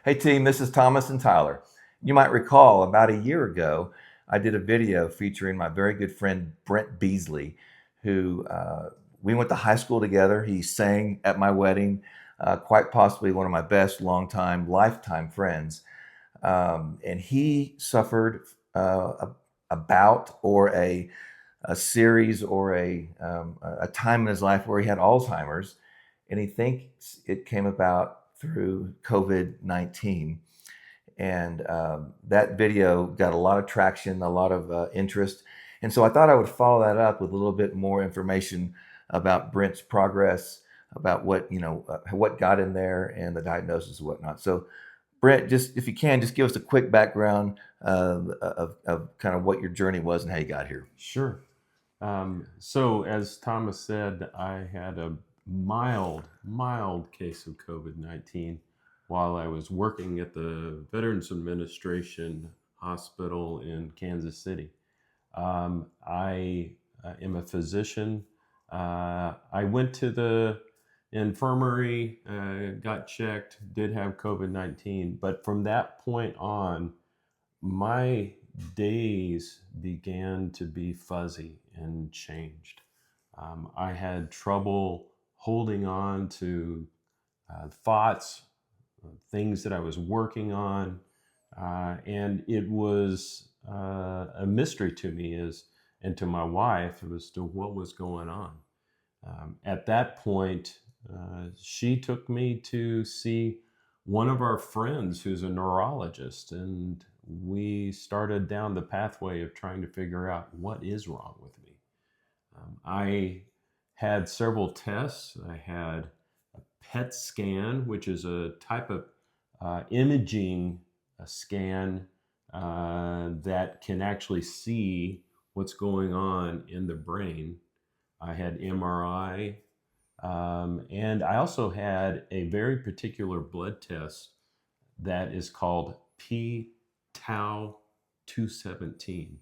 Hey team, this is Thomas and Tyler. You might recall about a year ago, I did a video featuring my very good friend Brent Beasley, who we went to high school together. He sang at my wedding, quite possibly one of my best longtime, lifetime friends. And he suffered a bout or a series or a time in his life where he had Alzheimer's, and he thinks it came about through COVID-19. And that video got a lot of traction, a lot of interest. And so I thought I would follow that up with a little bit more information about Brent's progress, about what got in there and the diagnosis and whatnot. So Brent, just if you can, just give us a quick background of kind of what your journey was and how you got here. Sure. So as Thomas said, I had a mild case of COVID-19 while I was working at the Veterans Administration Hospital in Kansas City. I am a physician. I went to the infirmary, got checked, did have COVID-19, but from that point on, my days began to be fuzzy and changed. I had trouble holding on to thoughts, things that I was working on, and it was a mystery to me and to my wife as to what was going on. At that point, she took me to see one of our friends who's a neurologist, and we started down the pathway of trying to figure out what is wrong with me. I had several tests. I had a PET scan, which is a type of imaging scan that can actually see what's going on in the brain. I had MRI, and I also had a very particular blood test that is called p-tau 217.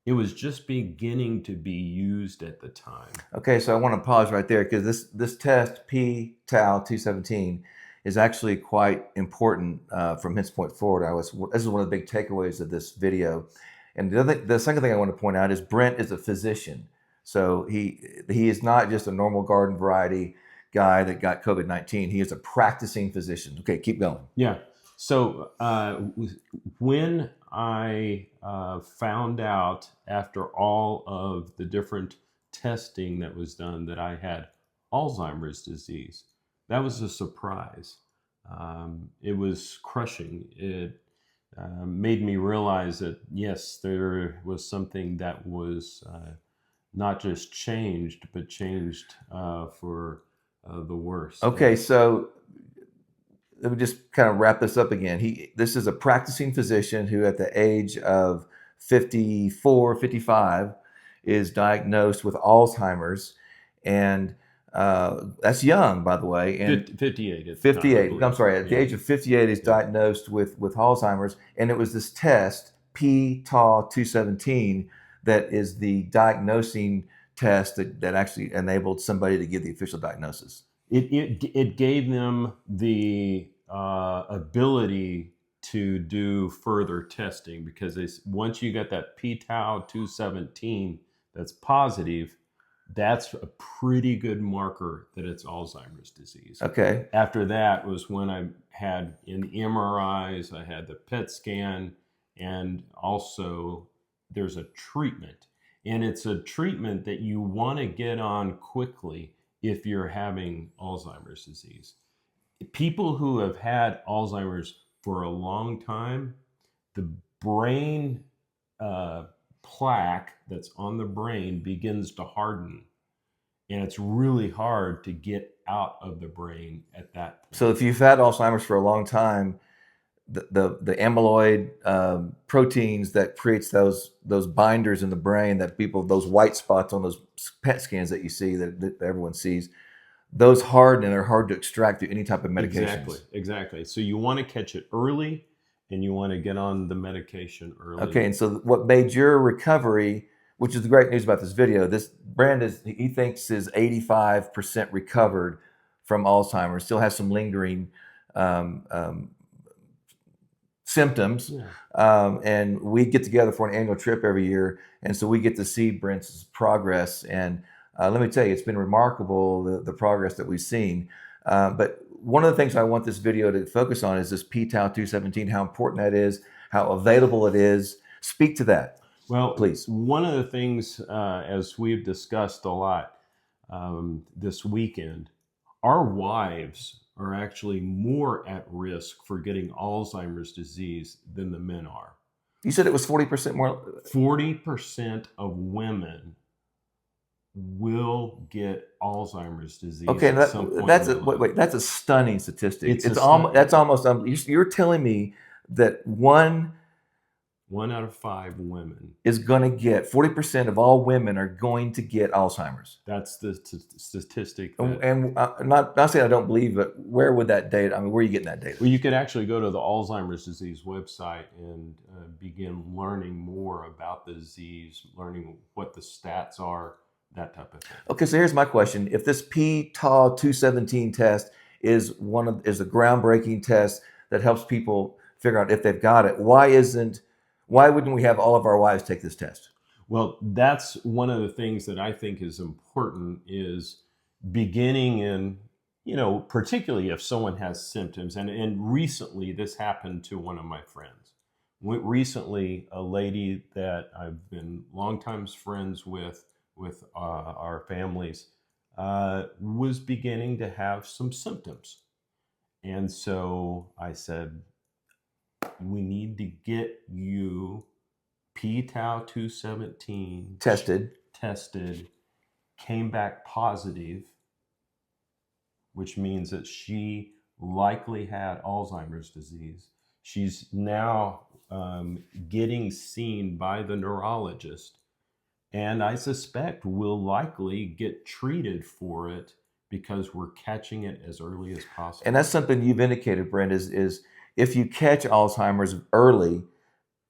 It was just beginning to be used at the time. Okay, so I want to pause right there because this test p-tau 217 is actually quite important from his point forward. This is one of the big takeaways of this video. And the second thing I want to point out is Brent is a physician. So he is not just a normal garden variety guy that got COVID-19. He is a practicing physician. Okay, keep going. Yeah. So when I found out after all of the different testing that was done that I had Alzheimer's disease, that was a surprise. It was crushing. It made me realize that, yes, there was something that was not just changed, but changed for the worse. Okay, so let me just kind of wrap this up again. This is a practicing physician who at the age of 54, 55 is diagnosed with Alzheimer's. And that's young, by the way. And 58 at the 58, time, I'm sorry, at the age of 58 is diagnosed with Alzheimer's. And it was this test, p-tau 217, that is the diagnosing test that actually enabled somebody to give the official diagnosis. It gave them the ability to do further testing because once you get that p-tau 217 that's positive, that's a pretty good marker that it's Alzheimer's disease. Okay. After that was when I had in the MRIs, I had the PET scan, and also there's a treatment. And it's a treatment that you want to get on quickly if you're having Alzheimer's disease. People who have had Alzheimer's for a long time, the brain plaque that's on the brain begins to harden. And it's really hard to get out of the brain at that point. So if you've had Alzheimer's for a long time, the amyloid proteins that creates those binders in the brain that those white spots on those PET scans that you see that everyone sees, those harden and they're hard to extract through any type of medications. Exactly. So you want to catch it early and you want to get on the medication early. Okay, and so what made your recovery, which is the great news about this video, this Brand he thinks is 85% recovered from Alzheimer's, still has some lingering symptoms. Yeah. And we get together for an annual trip every year. And so we get to see Brent's progress. And let me tell you, it's been remarkable, the progress that we've seen. But one of the things I want this video to focus on is this p-tau 217, how important that is, how available it is. Speak to that, Well, please. one of the things, as we've discussed a lot this weekend, our wives are actually more at risk for getting Alzheimer's disease than the men are. You said it was 40% more. 40% of women will get Alzheimer's disease Okay, at some point. that's wait, that's a stunning statistic. It's That's almost you're telling me that one out of 5 women is going to get 40% of all women are going to get Alzheimer's. That's the statistic. And not saying I don't believe, but where would that data? I mean, where are you getting that data? Well, you could actually go to the Alzheimer's disease website and begin learning more about the disease, learning what the stats are, that type of thing. Okay, so here's my question: if this p-tau 217 test is a groundbreaking test that helps people figure out if they've got it, why wouldn't we have all of our wives take this test? Well, that's one of the things that I think is important, is beginning in, particularly if someone has symptoms. And recently this happened to one of my friends. Recently, a lady that I've been longtime friends with our families, was beginning to have some symptoms. And so I said, we need to get you p-tau 217 Tested, came back positive, which means that she likely had Alzheimer's disease. She's now getting seen by the neurologist, and I suspect will likely get treated for it because we're catching it as early as possible. and that's something you've indicated, Brent, is if you catch Alzheimer's early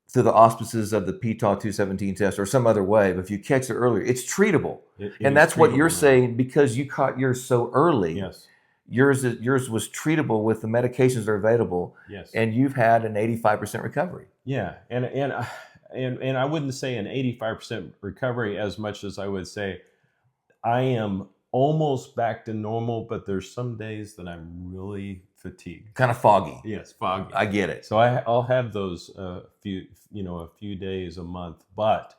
through the auspices of the p-tau 217 test or some other way, but if you catch it earlier, it's treatable. And that's what you're saying, because you caught yours so early. Yes. Yours was treatable with the medications that are available. Yes. And you've had an 85% recovery. Yeah, and I wouldn't say an 85% recovery as much as I would say I am almost back to normal, but there's some days that I'm really fatigued. Kind of foggy. Yes, foggy. I get it. So I'll have those a few days a month, but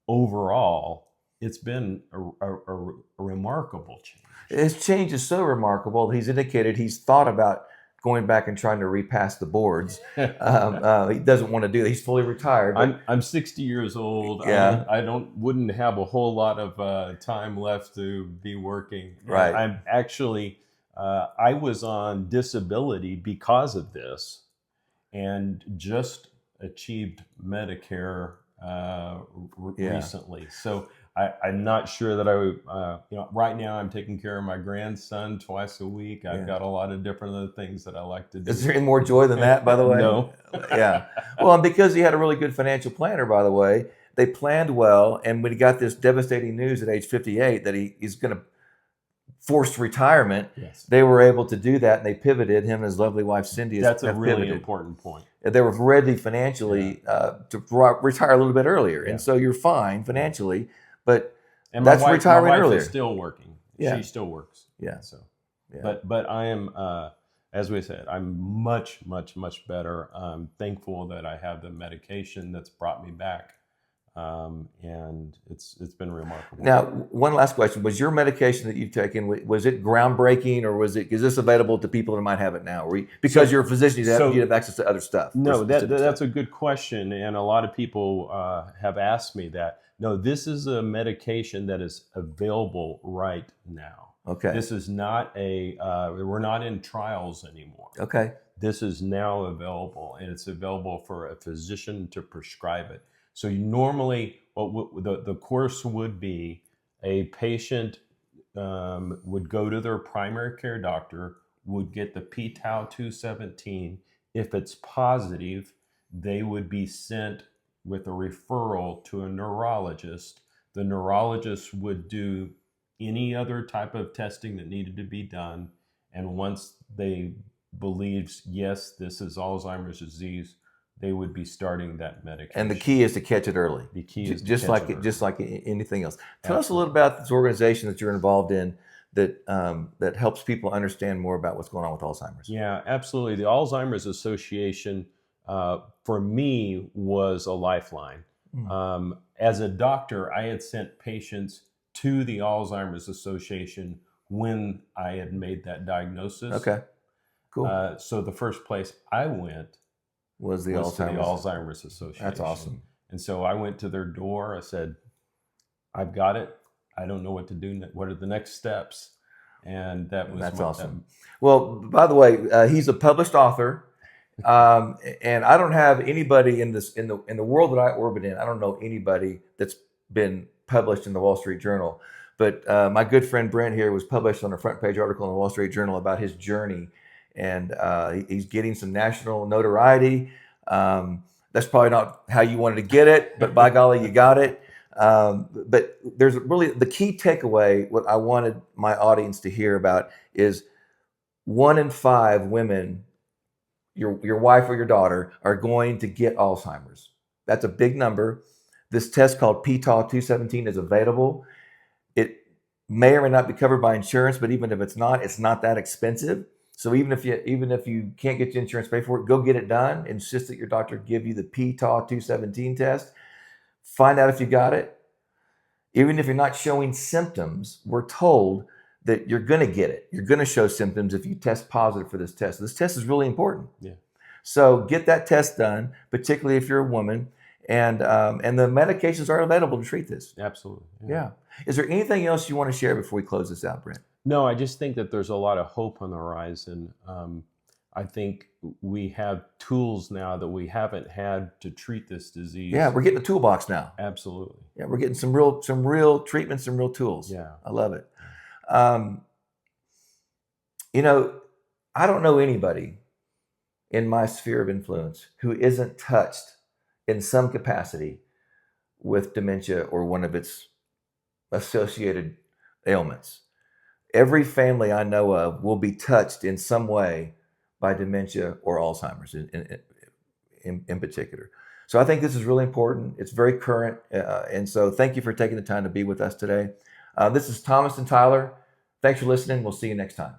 overall, it's been a remarkable change. His change is so remarkable. He's indicated he's thought about going back and trying to repass the boards. He doesn't want to do that. He's fully retired. I'm 60 years old. Yeah. I wouldn't have a whole lot of time left to be working. Right. I'm actually, I was on disability because of this, and just achieved Medicare recently. So I'm not sure that I would, right now I'm taking care of my grandson twice a week. I've got a lot of different other things that I like to do. Is there any more joy than that, by the way? No. Yeah. Well, and because he had a really good financial planner, by the way, they planned well. And when he got this devastating news at age 58 that he's going to forced retirement, yes, they were able to do that, and they pivoted. Him and his lovely wife Cindy. That's a really important point. They were ready financially to retire a little bit earlier, and so you're fine financially. But and that's my retiring wife earlier. Is still working. Yeah. She still works. Yeah. So, yeah. But I am, as we said, I'm much better. I'm thankful that I have the medication that's brought me back, and it's been remarkable. Now, one last question: was your medication that you've taken, was it groundbreaking, or is this available to people that might have it now? Because you're a physician, you have access to other stuff. No, that's a good question, and a lot of people have asked me that. No, this is a medication that is available right now. Okay. This is not we're not in trials anymore. Okay. This is now available, and it's available for a physician to prescribe it. So normally, the course would be a patient would go to their primary care doctor, would get the p-tau 217. If it's positive, they would be sent with a referral to a neurologist. The neurologist would do any other type of testing that needed to be done. And once they believes, yes, this is Alzheimer's disease, they would be starting that medication. And the key is to catch it early. The key is just to catch it early. just like anything else. Tell us a little about this organization that you're involved in that that helps people understand more about what's going on with Alzheimer's. Yeah, absolutely. The Alzheimer's Association, for me, was a lifeline. As a doctor, I had sent patients to the Alzheimer's Association when I had made that diagnosis. Okay, cool. So the first place I went was the to the Alzheimer's Association. That's awesome. And so I went to their door. I said, "I've got it. I don't know what to do. What are the next steps?" And that's awesome. Well, by the way, he's a published author, and I don't have anybody in the world that I orbit in. I don't know anybody that's been published in the Wall Street Journal. But my good friend Brent here was published on a front page article in the Wall Street Journal about his journey, and he's getting some national notoriety. That's probably not how you wanted to get it, but by golly, you got it. But there's really the key takeaway. What I wanted my audience to hear about is 1 in 5 women, your wife or your daughter, are going to get Alzheimer's. That's a big number. This test called p-tau217 is available. It may or may not be covered by insurance, but even if it's not that expensive. So even if you can't get your insurance to pay for it, go get it done. Insist that your doctor give you the p-tau217 test. Find out if you got it. Even if you're not showing symptoms, we're told that you're going to get it. You're going to show symptoms if you test positive for this test. This test is really important. Yeah. So get that test done, particularly if you're a woman, and the medications are available to treat this. Absolutely. Yeah. Is there anything else you want to share before we close this out, Brent? No, I just think that there's a lot of hope on the horizon. I think we have tools now that we haven't had to treat this disease. Yeah, we're getting a toolbox now. Absolutely. Yeah, we're getting some real treatments, some real tools. Yeah. I love it. I don't know anybody in my sphere of influence who isn't touched in some capacity with dementia or one of its associated ailments. Every family I know of will be touched in some way by dementia or Alzheimer's in particular. So I think this is really important. It's very current. And so thank you for taking the time to be with us today. This is Thomas and Tyler. Thanks for listening. We'll see you next time.